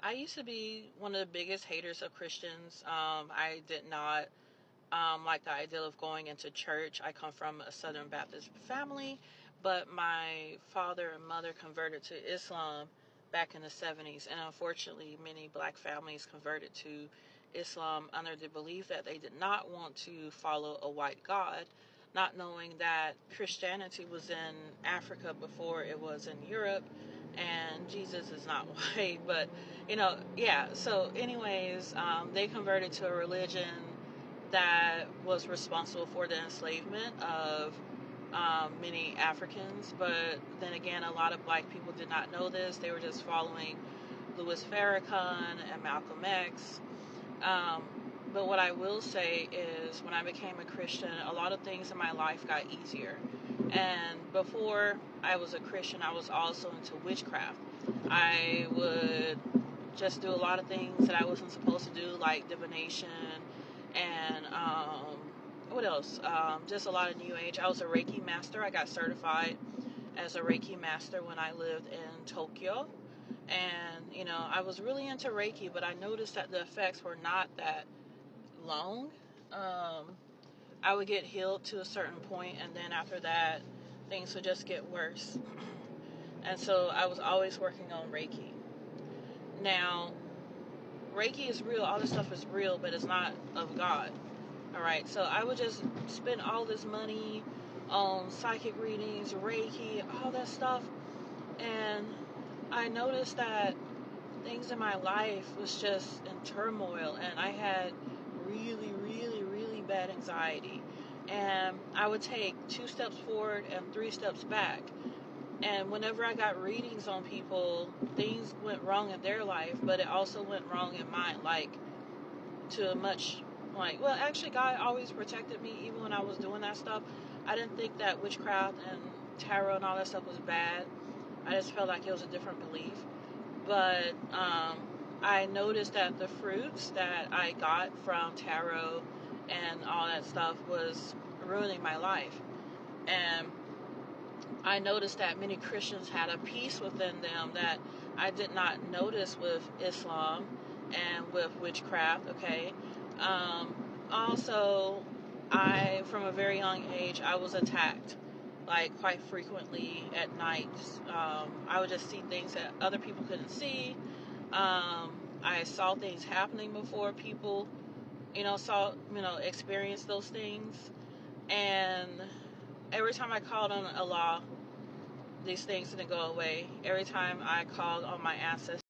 I used to be one of the biggest haters of Christians. I did not like the idea of going into church. I come from a Southern Baptist family, but my father and mother converted to Islam back in the 70s. And unfortunately, many black families converted to Islam under the belief that they did not want to follow a white God, not knowing that Christianity was in Africa before it was in Europe, and Jesus is not white. But, yeah. So, anyways, they converted to a religion that was responsible for the enslavement of many Africans. But then again, a lot of black people did not know this. They were just following Louis Farrakhan and Malcolm X. But what I will say is when I became a Christian, a lot of things in my life got easier. And before I was a Christian, I was also into witchcraft. I would just do a lot of things that I wasn't supposed to do, like divination and what else? Just a lot of new age. I was a Reiki master. I got certified as a Reiki master when I lived in Tokyo. And, I was really into Reiki, but I noticed that the effects were not that long. I would get healed to a certain point, and then after that, things would just get worse. And so I was always working on Reiki. Now, Reiki is real. All this stuff is real, but it's not of God. All right. So I would just spend all this money on psychic readings, Reiki, all that stuff. And I noticed that things in my life was just in turmoil, and I had really, really, really bad anxiety. And I would take 2 steps forward and 3 steps back. And whenever I got readings on people, things went wrong in their life, but it also went wrong in mine. Actually, God always protected me even when I was doing that stuff. I didn't think that witchcraft and tarot and all that stuff was bad. I just felt like it was a different belief. But I noticed that the fruits that I got from tarot and all that stuff was ruining my life. And I noticed that many Christians had a peace within them that I did not notice with Islam and with witchcraft, okay? Also, from a very young age, I was attacked, like, quite frequently at night. I would just see things that other people couldn't see. I saw things happening before people, experienced those things. And every time I called on Allah, these things didn't go away. Every time I called on my ancestors,